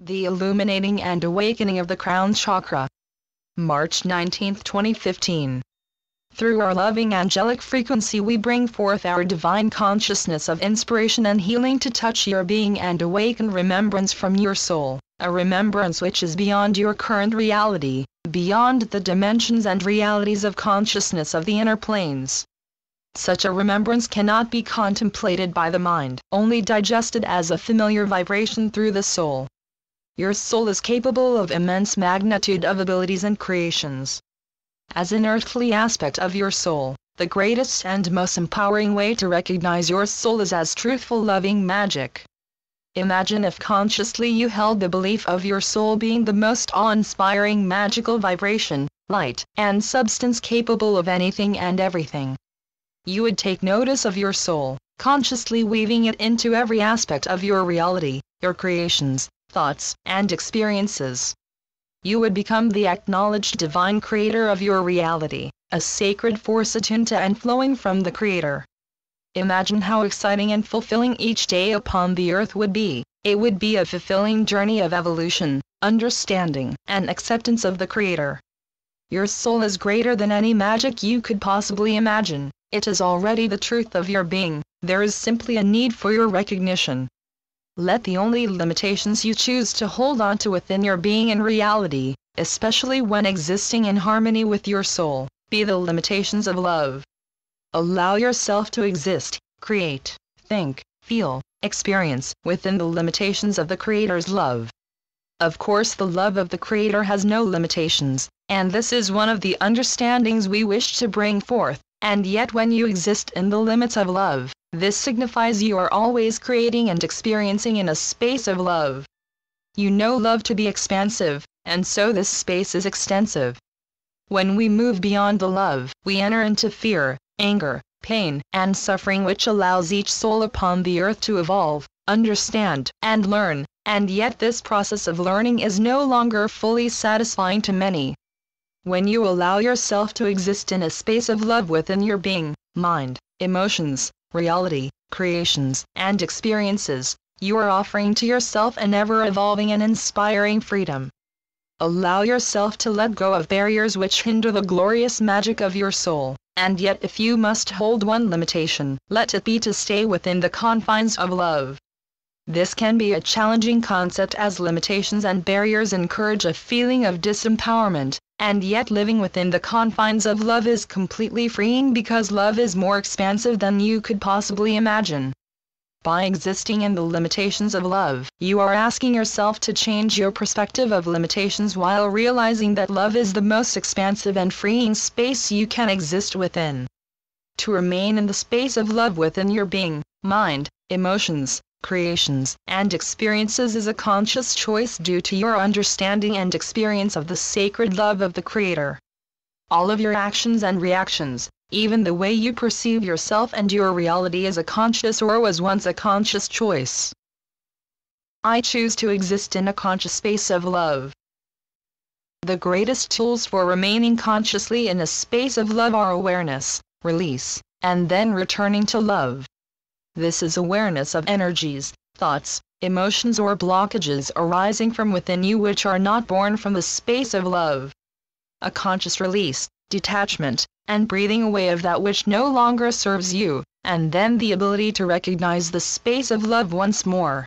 The Illuminating and Awakening of the Crown Chakra. March 19, 2015. Through our loving angelic frequency we bring forth our divine consciousness of inspiration and healing to touch your being and awaken remembrance from your soul, a remembrance which is beyond your current reality, beyond the dimensions and realities of consciousness of the inner planes. Such a remembrance cannot be contemplated by the mind, only digested as a familiar vibration through the soul. Your soul is capable of immense magnitude of abilities and creations. As an earthly aspect of your soul, the greatest and most empowering way to recognize your soul is as truthful loving magic. Imagine if consciously you held the belief of your soul being the most awe-inspiring magical vibration, light, and substance capable of anything and everything. You would take notice of your soul, consciously weaving it into every aspect of your reality, your creations, thoughts, and experiences. You would become the acknowledged divine creator of your reality, a sacred force attuned to and flowing from the Creator. Imagine how exciting and fulfilling each day upon the earth would be. It would be a fulfilling journey of evolution, understanding, and acceptance of the Creator. Your soul is greater than any magic you could possibly imagine. It is already the truth of your being. There is simply a need for your recognition. Let the only limitations you choose to hold on to within your being and reality, especially when existing in harmony with your soul, be the limitations of love. Allow yourself to exist, create, think, feel, experience within the limitations of the Creator's love. Of course, the love of the Creator has no limitations, and this is one of the understandings we wish to bring forth. And yet when you exist in the limits of love, this signifies you are always creating and experiencing in a space of love. You know love to be expansive, and so this space is extensive. When we move beyond the love, we enter into fear, anger, pain, and suffering, which allows each soul upon the earth to evolve, understand, and learn, and yet this process of learning is no longer fully satisfying to many. When you allow yourself to exist in a space of love within your being, mind, emotions, reality, creations, and experiences, you are offering to yourself an ever-evolving and inspiring freedom. Allow yourself to let go of barriers which hinder the glorious magic of your soul, and yet if you must hold one limitation, let it be to stay within the confines of love. This can be a challenging concept as limitations and barriers encourage a feeling of disempowerment, and yet living within the confines of love is completely freeing because love is more expansive than you could possibly imagine. By existing in the limitations of love, you are asking yourself to change your perspective of limitations while realizing that love is the most expansive and freeing space you can exist within. To remain in the space of love within your being, mind, emotions, creations, and experiences is a conscious choice due to your understanding and experience of the sacred love of the Creator. All of your actions and reactions, even the way you perceive yourself and your reality, is a conscious or was once a conscious choice. I choose to exist in a conscious space of love. The greatest tools for remaining consciously in a space of love are awareness, release, and then returning to love. This is awareness of energies, thoughts, emotions or blockages arising from within you which are not born from the space of love. A conscious release, detachment, and breathing away of that which no longer serves you, and then the ability to recognize the space of love once more.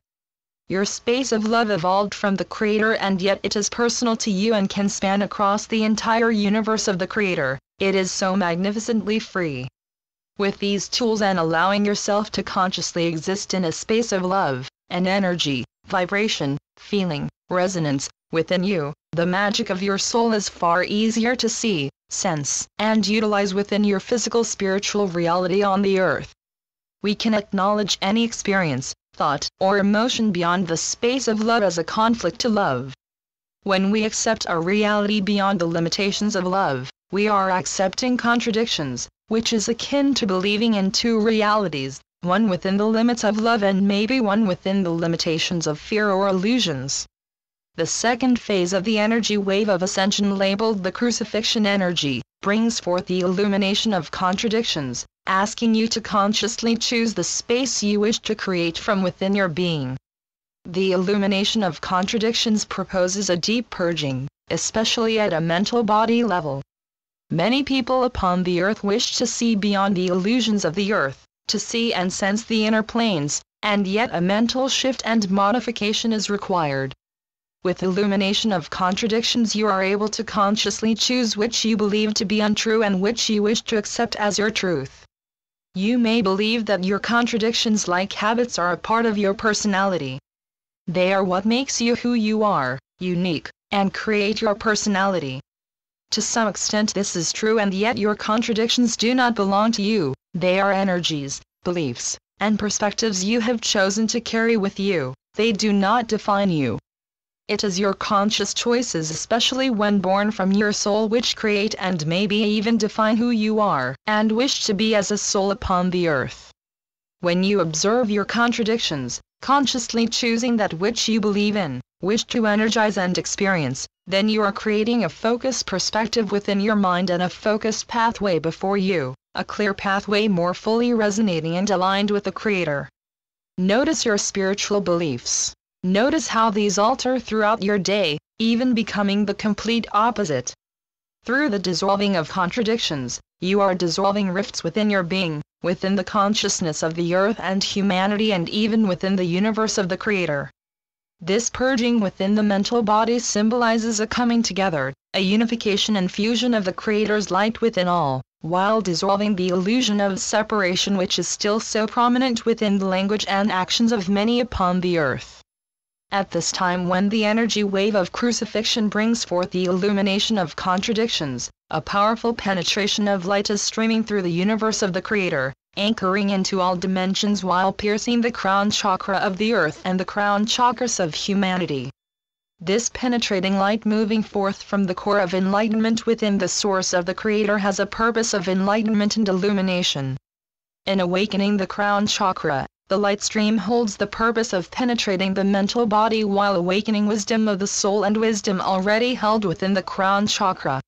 Your space of love evolved from the Creator, and yet it is personal to you and can span across the entire universe of the Creator. It is so magnificently free. With these tools and allowing yourself to consciously exist in a space of love, an energy, vibration, feeling, resonance, within you, the magic of your soul is far easier to see, sense, and utilize within your physical spiritual reality on the earth. We can acknowledge any experience, thought, or emotion beyond the space of love as a conflict to love. When we accept our reality beyond the limitations of love, we are accepting contradictions, which is akin to believing in two realities, one within the limits of love and maybe one within the limitations of fear or illusions. The second phase of the energy wave of ascension, labeled the crucifixion energy, brings forth the illumination of contradictions, asking you to consciously choose the space you wish to create from within your being. The illumination of contradictions proposes a deep purging, especially at a mental body level. Many people upon the earth wish to see beyond the illusions of the earth, to see and sense the inner planes, and yet a mental shift and modification is required. With illumination of contradictions you are able to consciously choose which you believe to be untrue and which you wish to accept as your truth. You may believe that your contradictions like habits are a part of your personality. They are what makes you who you are, unique, and create your personality. To some extent this is true, and yet your contradictions do not belong to you. They are energies, beliefs, and perspectives you have chosen to carry with you. They do not define you. It is your conscious choices, especially when born from your soul, which create and maybe even define who you are and wish to be as a soul upon the earth. When you observe your contradictions, consciously choosing that which you believe in, wish to energize and experience, then you are creating a focused perspective within your mind and a focused pathway before you, a clear pathway more fully resonating and aligned with the Creator. Notice your spiritual beliefs. Notice how these alter throughout your day, even becoming the complete opposite. Through the dissolving of contradictions, you are dissolving rifts within your being, within the consciousness of the earth and humanity, and even within the universe of the Creator. This purging within the mental body symbolizes a coming together, a unification and fusion of the Creator's light within all, while dissolving the illusion of separation which is still so prominent within the language and actions of many upon the earth. At this time, when the energy wave of crucifixion brings forth the illumination of contradictions, a powerful penetration of light is streaming through the universe of the Creator, anchoring into all dimensions while piercing the crown chakra of the earth and the crown chakras of humanity. This penetrating light moving forth from the core of enlightenment within the source of the Creator has a purpose of enlightenment and illumination. In awakening the crown chakra, the light stream holds the purpose of penetrating the mental body while awakening wisdom of the soul and wisdom already held within the crown chakra.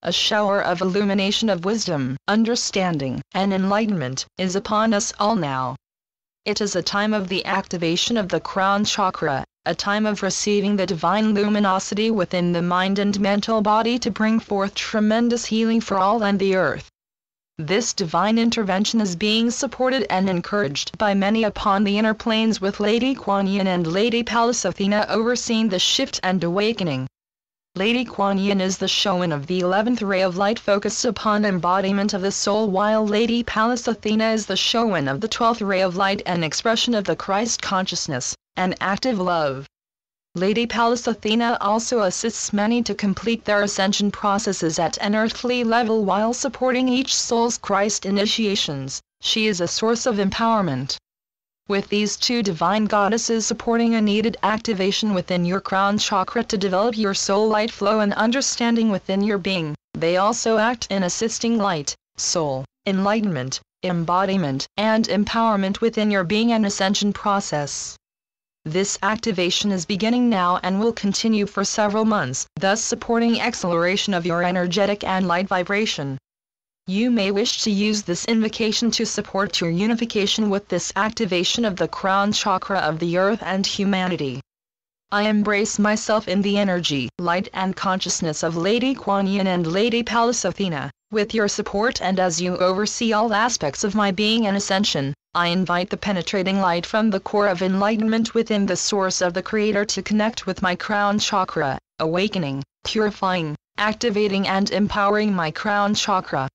A shower of illumination of wisdom, understanding, and enlightenment is upon us all now. It is a time of the activation of the crown chakra, a time of receiving the divine luminosity within the mind and mental body to bring forth tremendous healing for all and the earth. This divine intervention is being supported and encouraged by many upon the inner planes, with Lady Kuan Yin and Lady Pallas Athena overseeing the shift and awakening. Lady Kuan Yin is the Showan of the 11th ray of light focused upon embodiment of the soul, while Lady Pallas Athena is the Showan of the 12th ray of light and expression of the Christ consciousness, and active love. Lady Pallas Athena also assists many to complete their ascension processes at an earthly level while supporting each soul's Christ initiations. She is a source of empowerment. With these two divine goddesses supporting a needed activation within your crown chakra to develop your soul light flow and understanding within your being, they also act in assisting light, soul, enlightenment, embodiment, and empowerment within your being and ascension process. This activation is beginning now and will continue for several months, thus supporting acceleration of your energetic and light vibration. You may wish to use this invocation to support your unification with this activation of the crown chakra of the earth and humanity. I embrace myself in the energy, light and consciousness of Lady Kuan Yin and Lady Pallas Athena. With your support and as you oversee all aspects of my being and ascension, I invite the penetrating light from the core of enlightenment within the source of the Creator to connect with my crown chakra, awakening, purifying, activating and empowering my crown chakra.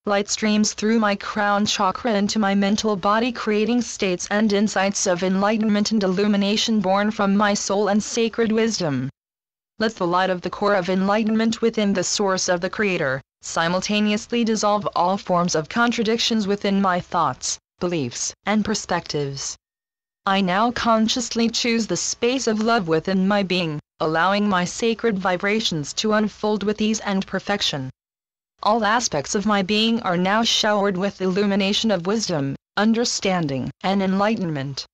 Light streams through my crown chakra into my mental body, creating states and insights of enlightenment and illumination born from my soul and sacred wisdom. Let the light of the core of enlightenment within the source of the Creator simultaneously dissolve all forms of contradictions within my thoughts, beliefs, and perspectives. I now consciously choose the space of love within my being, allowing my sacred vibrations to unfold with ease and perfection. All aspects of my being are now showered with illumination of wisdom, understanding, and enlightenment.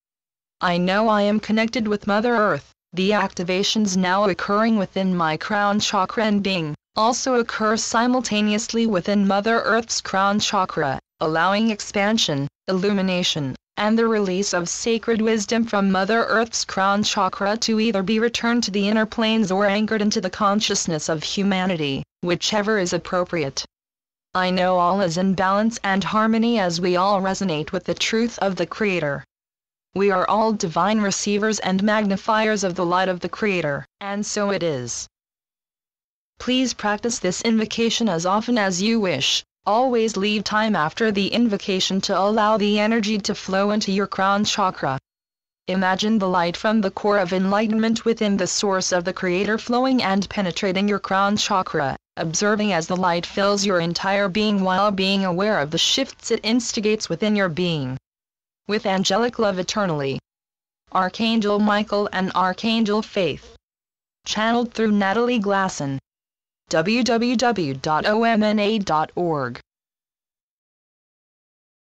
I know I am connected with Mother Earth. The activations now occurring within my crown chakra and being also occur simultaneously within Mother Earth's crown chakra, allowing expansion, illumination, and the release of sacred wisdom from Mother Earth's crown chakra to either be returned to the inner planes or anchored into the consciousness of humanity, whichever is appropriate. I know all is in balance and harmony as we all resonate with the truth of the Creator. We are all divine receivers and magnifiers of the light of the Creator, and so it is. Please practice this invocation as often as you wish. Always leave time after the invocation to allow the energy to flow into your crown chakra. Imagine the light from the core of enlightenment within the source of the Creator flowing and penetrating your crown chakra, observing as the light fills your entire being while being aware of the shifts it instigates within your being. With angelic love eternally. Archangel Michael and Archangel Faith. Channeled through Natalie Glasson. www.omna.org